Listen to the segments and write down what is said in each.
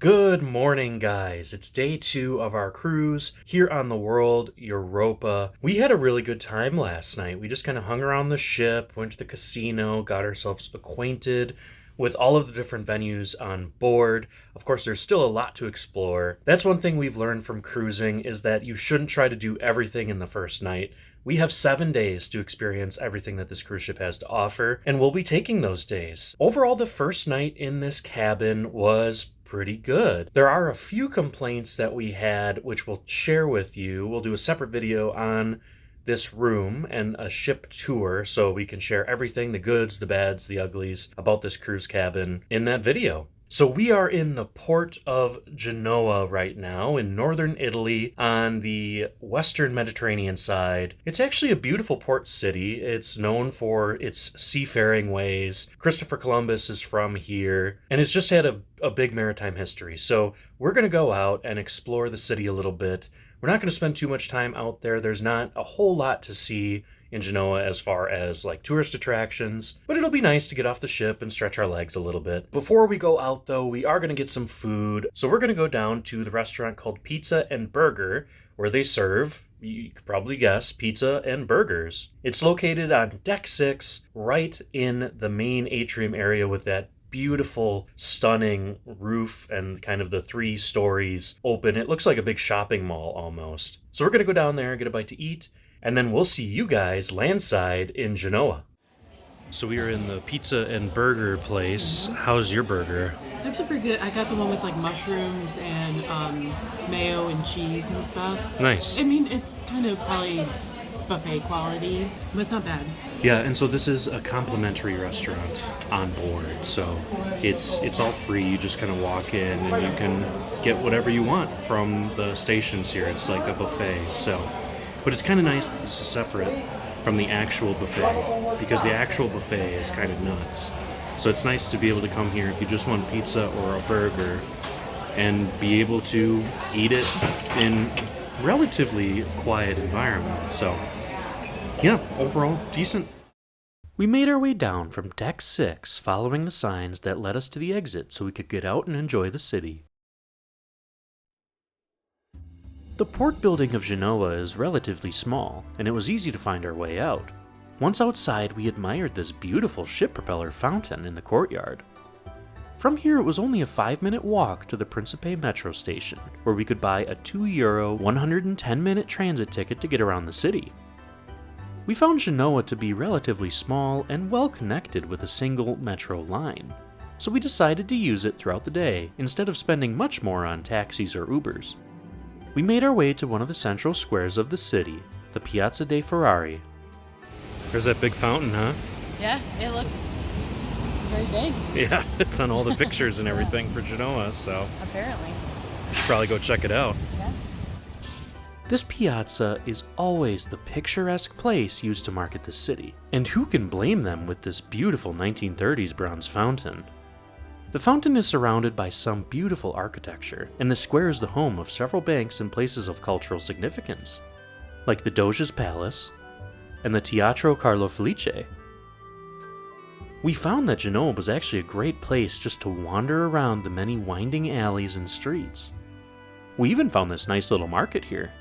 Good morning, guys. It's day 2 of our cruise here on the World Europa. We had a really good time last night. We just kind of hung around the ship, went to the casino, got ourselves acquainted with all of the different venues on board. Of course, there's still a lot to explore. That's one thing we've learned from cruising is that you shouldn't try to do everything in the first night. We have 7 days to experience everything that this cruise ship has to offer, and we'll be taking those days. Overall, the first night in this cabin was pretty good. There are a few complaints that we had, which we'll share with you. We'll do a separate video on this room and a ship tour so we can share everything, the goods, the bads, the uglies about this cruise cabin in that video. So we are in the port of Genoa right now in northern Italy on the western Mediterranean side. It's actually a beautiful port city. It's known for its seafaring ways. Christopher Columbus is from here, and it's just had a big maritime history. So we're going to go out and explore the city a little bit. We're not going to spend too much time out there. There's not a whole lot to see in Genoa as far as like tourist attractions, but it'll be nice to get off the ship and stretch our legs a little bit. Before we go out though, we are going to get some food. So we're going to go down to the restaurant called Pizza and Burger, where they serve, you could probably guess, pizza and burgers. It's located on deck 6, right in the main atrium area with that beautiful, stunning roof and kind of the 3 stories open. It looks like a big shopping mall almost. So we're going to go down there and get a bite to eat, and then we'll see you guys landside in Genoa. So we are in the pizza and burger place. How's your burger? It's actually pretty good. I got the one with like mushrooms and mayo and cheese and stuff. Nice. I mean, it's kind of probably buffet quality, but it's not bad. Yeah, and so this is a complimentary restaurant on board. So it's all free. You just kind of walk in and you can get whatever you want from the stations here. It's like a buffet. But it's kind of nice that this is separate from the actual buffet, because the actual buffet is kind of nuts. So it's nice to be able to come here if you just want pizza or a burger and be able to eat it in relatively quiet environment. So yeah, overall decent. We made our way down from deck 6, following the signs that led us to the exit so we could get out and enjoy the city. The port building of Genoa is relatively small, and it was easy to find our way out. Once outside, we admired this beautiful ship propeller fountain in the courtyard. From here, it was only a 5-minute walk to the Principe metro station, where we could buy a €2 110-minute transit ticket to get around the city. We found Genoa to be relatively small and well connected with a single metro line, so we decided to use it throughout the day instead of spending much more on taxis or Ubers. We made our way to one of the central squares of the city, the Piazza dei Ferrari. There's that big fountain, huh? Yeah, it looks very big. Yeah, it's on all the pictures and everything for Genoa, so Apparently. we should probably go check it out. Yeah. This piazza is always the picturesque place used to market the city, and who can blame them with this beautiful 1930s bronze fountain? The fountain is surrounded by some beautiful architecture, and the square is the home of several banks and places of cultural significance, like the Doge's Palace and the Teatro Carlo Felice. We found that Genoa was actually a great place just to wander around the many winding alleys and streets. We even found this nice little market here.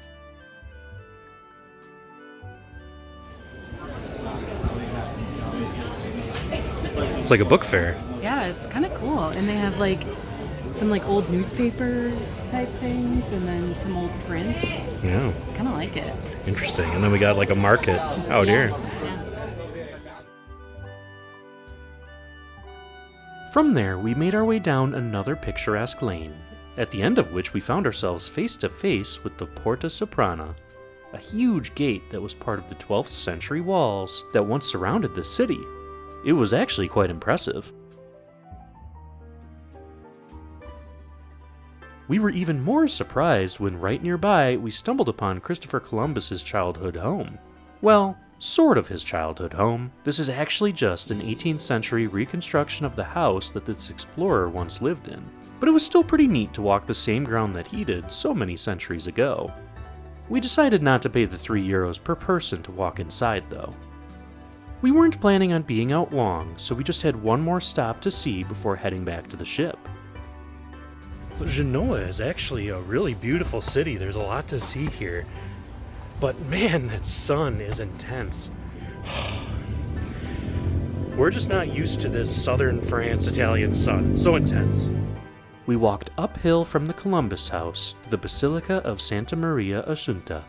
It's like a book fair. Yeah, it's kind of cool. And they have like some like old newspaper type things and then some old prints. Yeah. Kind of like it. Interesting. And then we got like a market out here. Yeah. From there, we made our way down another picturesque lane, at the end of which we found ourselves face to face with the Porta Soprana, a huge gate that was part of the 12th century walls that once surrounded the city. It was actually quite impressive. We were even more surprised when right nearby we stumbled upon Christopher Columbus's childhood home. Well, sort of his childhood home. This is actually just an 18th century reconstruction of the house that this explorer once lived in. But it was still pretty neat to walk the same ground that he did so many centuries ago. We decided not to pay the €3 per person to walk inside though. We weren't planning on being out long, so we just had one more stop to see before heading back to the ship. So Genoa is actually a really beautiful city. There's a lot to see here. But man, that sun is intense. We're just not used to this southern France Italian sun. So intense. We walked uphill from the Columbus House to the Basilica of Santa Maria Assunta.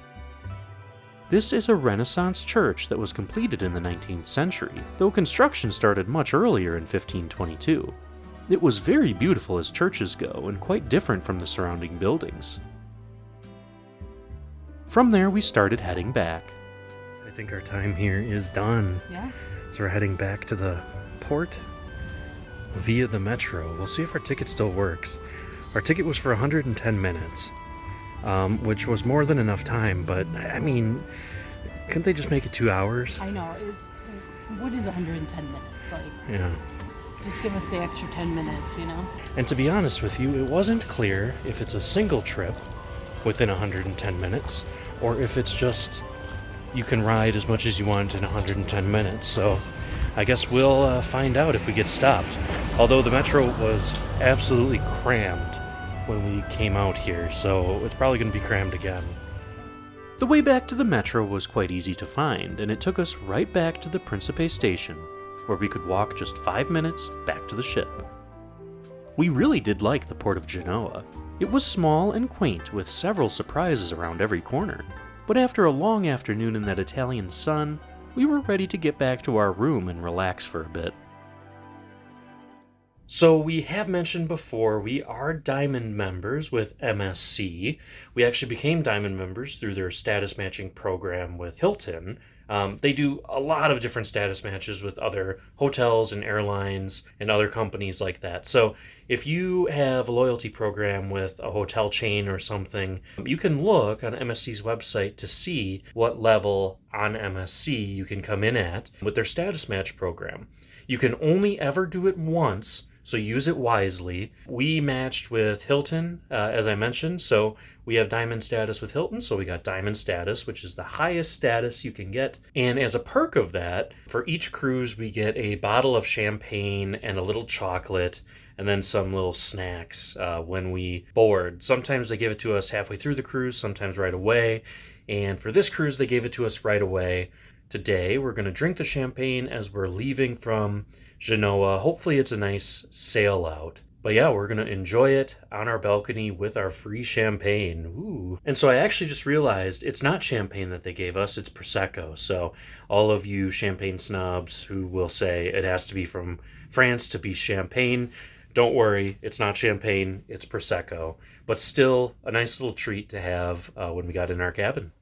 This is a Renaissance church that was completed in the 19th century, though construction started much earlier in 1522. It was very beautiful as churches go, and quite different from the surrounding buildings. From there, we started heading back. I think our time here is done. Yeah. So we're heading back to the port via the metro. We'll see if our ticket still works. Our ticket was for 110 minutes, which was more than enough time, but I mean, couldn't they just make it 2 hours? I know. What is 110 minutes? Like, Yeah. just give us the extra 10 minutes, you know? And to be honest with you, it wasn't clear if it's a single trip within 110 minutes, or if it's just you can ride as much as you want in 110 minutes. So I guess we'll find out if we get stopped. Although the metro was absolutely crammed when we came out here, so it's probably going to be crammed again. The way back to the metro was quite easy to find, and it took us right back to the Principe station, where we could walk just 5 minutes back to the ship. We really did like the port of Genoa. It was small and quaint, with several surprises around every corner. But after a long afternoon in that Italian sun, we were ready to get back to our room and relax for a bit. So we have mentioned before, we are Diamond members with MSC. We actually became Diamond members through their status matching program with Hilton. They do a lot of different status matches with other hotels and airlines and other companies like that. So if you have a loyalty program with a hotel chain or something, you can look on MSC's website to see what level on MSC you can come in at with their status match program. You can only ever do it once, so use it wisely. We matched with Hilton, as I mentioned, so we have Diamond status with Hilton, so we got Diamond status, which is the highest status you can get. And as a perk of that, for each cruise, we get a bottle of champagne and a little chocolate, and then some little snacks when we board. Sometimes they give it to us halfway through the cruise, sometimes right away. And for this cruise, they gave it to us right away. Today, we're going to drink the champagne as we're leaving from Genoa. Hopefully it's a nice sail out. But yeah, we're going to enjoy it on our balcony with our free champagne. Ooh. And so I actually just realized it's not champagne that they gave us, it's Prosecco. So all of you champagne snobs who will say it has to be from France to be champagne, don't worry, it's not champagne, it's Prosecco. But still a nice little treat to have when we got in our cabin.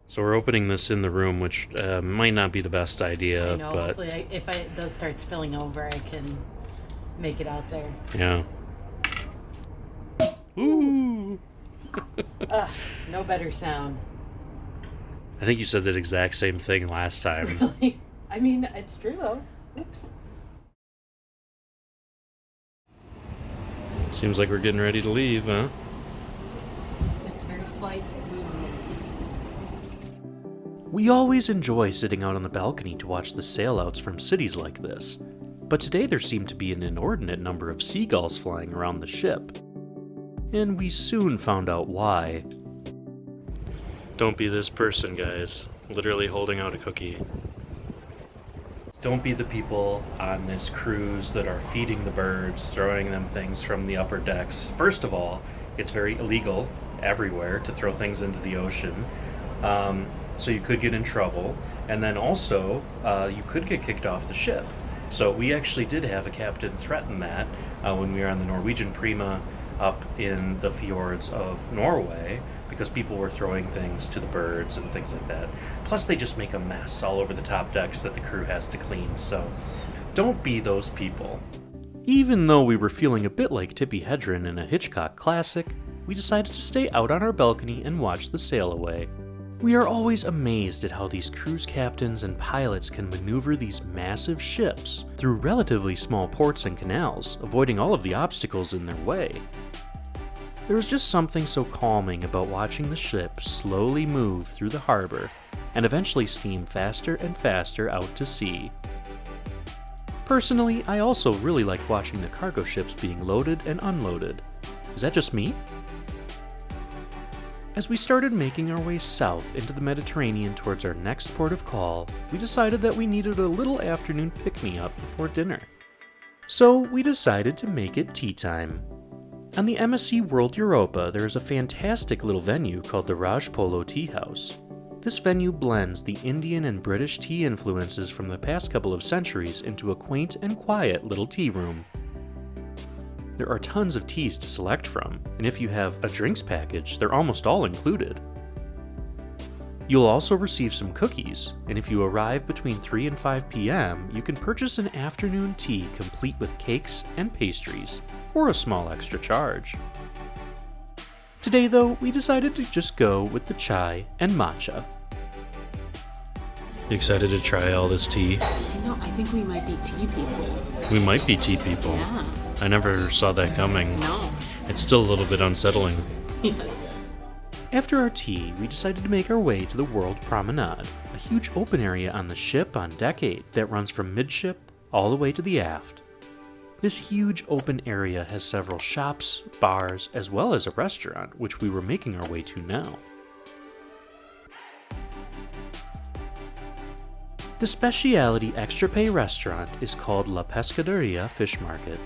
So we're opening this in the room, which might not be the best idea, I know, but hopefully if it does start spilling over, I can make it out there. yeah. Ooh. No better sound. I think you said that exact same thing last time. Really? I mean, it's true though. Oops. Seems like we're getting ready to leave, huh? It's very slight movement. We always enjoy sitting out on the balcony to watch the sailouts from cities like this, but today there seemed to be an inordinate number of seagulls flying around the ship. And we soon found out why. Don't be this person, guys. Literally holding out a cookie. Don't be the people on this cruise that are feeding the birds, throwing them things from the upper decks. First of all, it's very illegal everywhere to throw things into the ocean. So you could get in trouble, and then also you could get kicked off the ship. So we actually did have a captain threaten that when we were on the Norwegian Prima up in the fjords of Norway, because people were throwing things to the birds and things like that. Plus they just make a mess all over the top decks that the crew has to clean, so don't be those people. Even though we were feeling a bit like Tippi Hedren in a Hitchcock classic, we decided to stay out on our balcony and watch the sail away. We are always amazed at how these cruise captains and pilots can maneuver these massive ships through relatively small ports and canals, avoiding all of the obstacles in their way. There was just something so calming about watching the ship slowly move through the harbor and eventually steam faster and faster out to sea. Personally, I also really like watching the cargo ships being loaded and unloaded. Is that just me? As we started making our way south into the Mediterranean towards our next port of call, we decided that we needed a little afternoon pick-me-up before dinner. So we decided to make it tea time. On the MSC World Europa, there is a fantastic little venue called the Raj Polo Tea House. This venue blends the Indian and British tea influences from the past couple of centuries into a quaint and quiet little tea room. There are tons of teas to select from, and if you have a drinks package, they're almost all included. You'll also receive some cookies, and if you arrive between 3 and 5 p.m., you can purchase an afternoon tea complete with cakes and pastries, or a small extra charge. Today, though, we decided to just go with the chai and matcha. You excited to try all this tea? I think we might be tea people. We might be tea people. Yeah. I never saw that coming. No. It's still a little bit unsettling. Yes. After our tea, we decided to make our way to the World Promenade, a huge open area on the ship on Deck 8 that runs from midship all the way to the aft. This huge open area has several shops, bars, as well as a restaurant, which we were making our way to now. The speciality extra pay restaurant is called La Pescaderia Fish Market.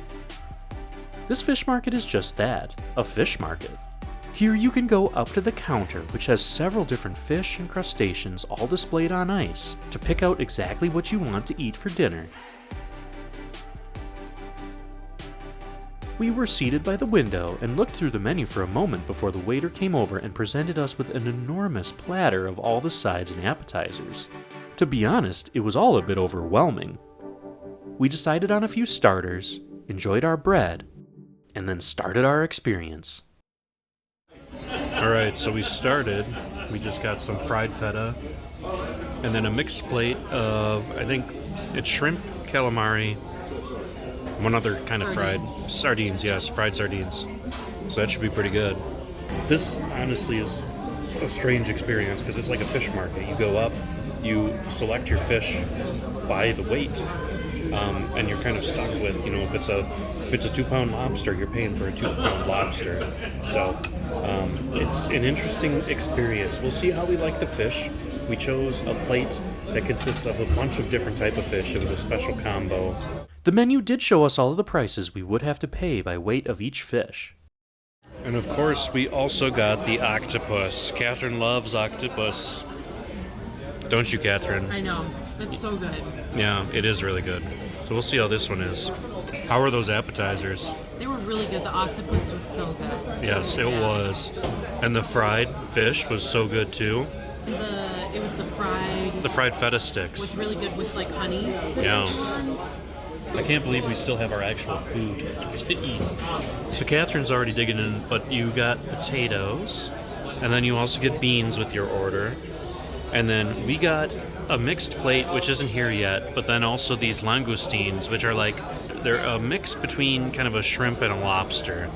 This fish market is just that, a fish market. Here you can go up to the counter, which has several different fish and crustaceans all displayed on ice, to pick out exactly what you want to eat for dinner. We were seated by the window and looked through the menu for a moment before the waiter came over and presented us with an enormous platter of all the sides and appetizers. To be honest, it was all a bit overwhelming. We decided on a few starters, enjoyed our bread, and then started our experience. Alright, so we started. We just got some fried feta, and then a mixed plate of, I think it's shrimp, calamari, one other kind of fried sardines, yes, fried sardines. So that should be pretty good. This honestly is a strange experience because it's like a fish market. You go up, you select your fish by the weight, and you're kind of stuck with, if it's a 2-pound lobster, you're paying for a 2-pound lobster. So it's an interesting experience. We'll see how we like the fish. We chose a plate that consists of a bunch of different type of fish. It was a special combo. The menu did show us all of the prices we would have to pay by weight of each fish. And of course, we also got the octopus. Catherine loves octopus. Don't you, Catherine? I know. It's so good. Yeah, it is really good. So we'll see how this one is. How are those appetizers? They were really good. The octopus was so good. Yes, it was. And the fried fish was so good too. It was the fried... The fried feta sticks. was really good with like honey. Yeah. I can't believe we still have our actual food to eat. So Catherine's already digging in, but you got potatoes, and then you also get beans with your order. And then we got a mixed plate, which isn't here yet, but then also these langoustines, which are they're a mix between kind of a shrimp and a lobster.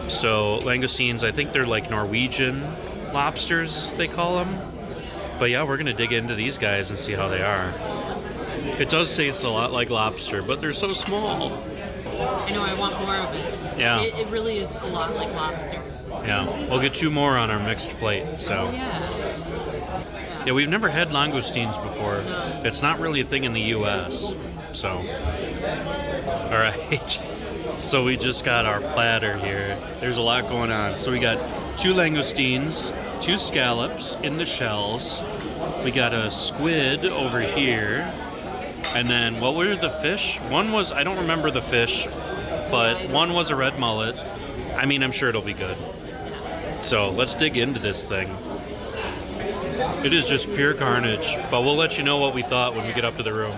So langoustines, I think they're like Norwegian lobsters, they call them. But yeah, we're going to dig into these guys and see how they are. It does taste a lot like lobster, but they're so small. I know, I want more of it. Yeah. It really is a lot like lobster. Yeah, we'll get 2 more on our mixed plate, so. Oh, yeah. Yeah, we've never had langoustines before. No. It's not really a thing in the U.S., so. All right. So we just got our platter here. There's a lot going on. So we got 2 langoustines, 2 scallops in the shells. We got a squid over here. And then, what were the fish? One was, I don't remember the fish, but one was a red mullet. I mean, I'm sure it'll be good. So let's dig into this thing. It is just pure carnage, but we'll let you know what we thought when we get up to the room.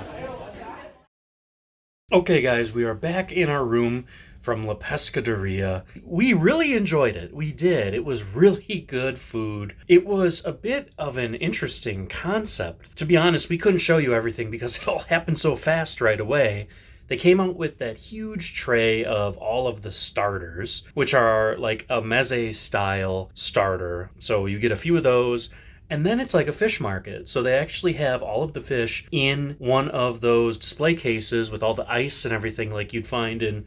Okay, guys, we are back in our room from La Pescaderia. We really enjoyed it. We did. It was really good food. It was a bit of an interesting concept. To be honest, we couldn't show you everything because it all happened so fast right away. They came out with that huge tray of all of the starters, which are like a meze-style starter. So you get a few of those. And then it's like a fish market. So they actually have all of the fish in one of those display cases with all the ice and everything like you'd find in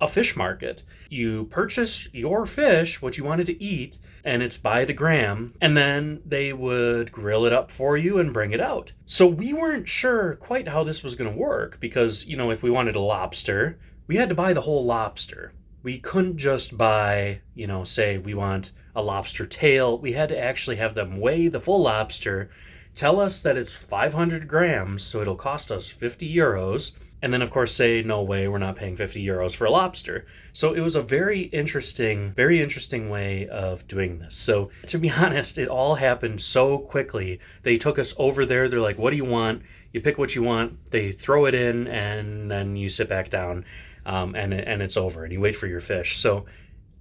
a fish market. You purchase your fish, what you wanted to eat, and it's by the gram, and then they would grill it up for you and bring it out. So we weren't sure quite how this was going to work because, if we wanted a lobster, we had to buy the whole lobster. We couldn't just buy, say we want a lobster tail. We had to actually have them weigh the full lobster, tell us that it's 500 grams, so it'll cost us 50 euros, and then of course say, no way, we're not paying 50 euros for a lobster. So it was a very interesting way of doing this. So to be honest, it all happened so quickly. They took us over there, they're like, what do you want? You pick what you want, they throw it in, and then you sit back down, and it's over, and you wait for your fish. So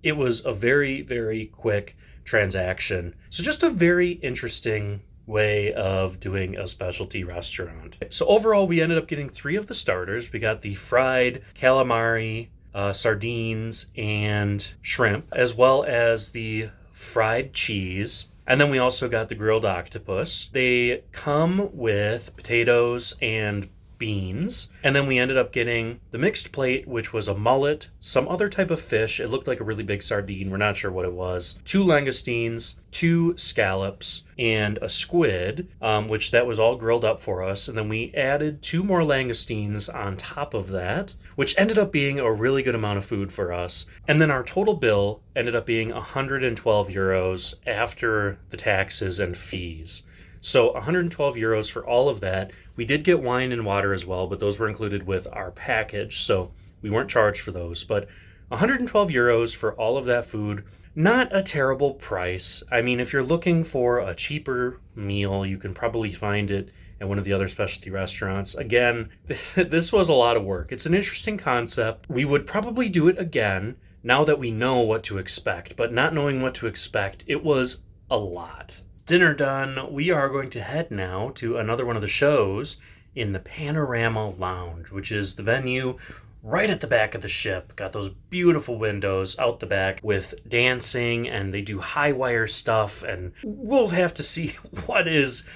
it was a very, very quick transaction. So just a very interesting way of doing a specialty restaurant. So overall, we ended up getting 3 of the starters. We got the fried calamari, sardines, and shrimp, as well as the fried cheese. And then we also got the grilled octopus. They come with potatoes and beans. And then we ended up getting the mixed plate, which was a mullet, some other type of fish. It looked like a really big sardine. We're not sure what it was. 2 langoustines, 2 scallops, and a squid, which that was all grilled up for us. And then we added 2 more langoustines on top of that, which ended up being a really good amount of food for us. And then our total bill ended up being 112 euros after the taxes and fees. So 112 euros for all of that. We did get wine and water as well, but those were included with our package, so we weren't charged for those. But 112 euros for all of that food, not a terrible price. I mean, if you're looking for a cheaper meal, you can probably find it at one of the other specialty restaurants. Again, this was a lot of work. It's an interesting concept. We would probably do it again now that we know what to expect, but not knowing what to expect, it was a lot. Dinner done, we are going to head now to another one of the shows in the Panorama Lounge, which is the venue right at the back of the ship. Got those beautiful windows out the back with dancing, and they do high wire stuff, and we'll have to see what is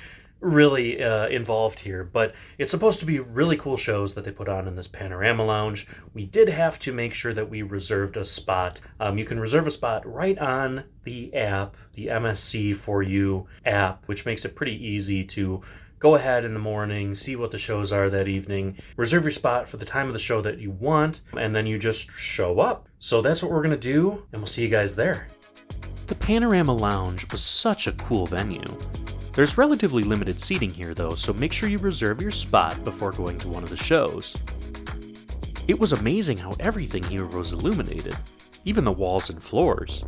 really involved here, but it's supposed to be really cool shows that they put on in this Panorama Lounge. We did have to make sure that we reserved a spot. You can reserve a spot right on the app, the MSC For You app, which makes it pretty easy to go ahead in the morning, see what the shows are that evening, reserve your spot for the time of the show that you want, and then you just show up. So that's what we're going to do, and we'll see you guys there. The Panorama Lounge was such a cool venue. There's relatively limited seating here though, so make sure you reserve your spot before going to one of the shows. It was amazing how everything here was illuminated, even the walls and floors.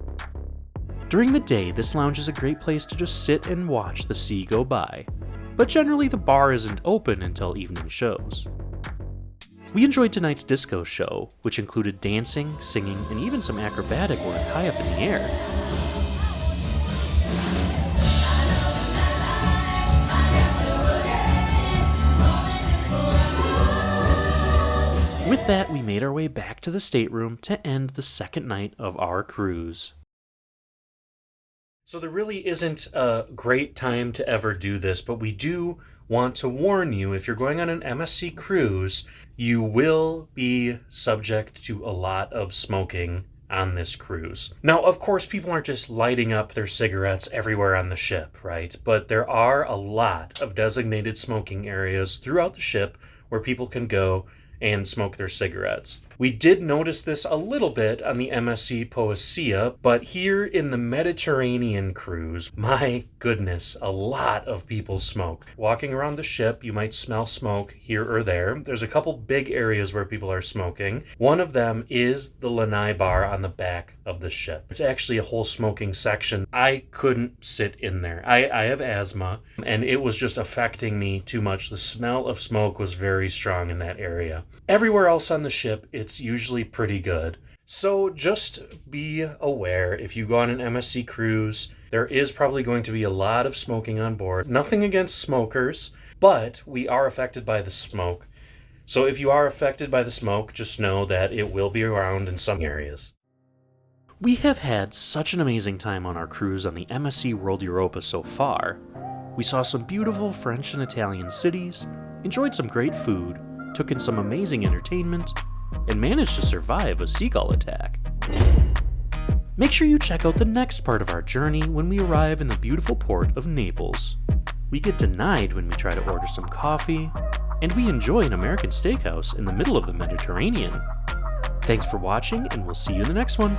During the day, this lounge is a great place to just sit and watch the sea go by, but generally the bar isn't open until evening shows. We enjoyed tonight's disco show, which included dancing, singing, and even some acrobatic work high up in the air. With that, we made our way back to the stateroom to end the second night of our cruise. So there really isn't a great time to ever do this, but we do want to warn you, if you're going on an MSC cruise, you will be subject to a lot of smoking on this cruise. Now, of course, people aren't just lighting up their cigarettes everywhere on the ship, right? But there are a lot of designated smoking areas throughout the ship where people can go and smoke their cigarettes. We did notice this a little bit on the MSC Poesia, but here in the Mediterranean cruise, my goodness, a lot of people smoke. Walking around the ship, you might smell smoke here or there. There's a couple big areas where people are smoking. One of them is the lanai bar on the back of the ship. It's actually a whole smoking section. I couldn't sit in there. I have asthma, and it was just affecting me too much. The smell of smoke was very strong in that area. Everywhere else on the ship, it's usually pretty good. So just be aware, if you go on an MSC cruise, there is probably going to be a lot of smoking on board. Nothing against smokers, but we are affected by the smoke. So if you are affected by the smoke, just know that it will be around in some areas. We have had such an amazing time on our cruise on the MSC World Europa so far. We saw some beautiful French and Italian cities, enjoyed some great food, took in some amazing entertainment, and managed to survive a seagull attack. Make sure you check out the next part of our journey when we arrive in the beautiful port of Naples. We get denied when we try to order some coffee, and we enjoy an American steakhouse in the middle of the Mediterranean. Thanks for watching, and we'll see you in the next one.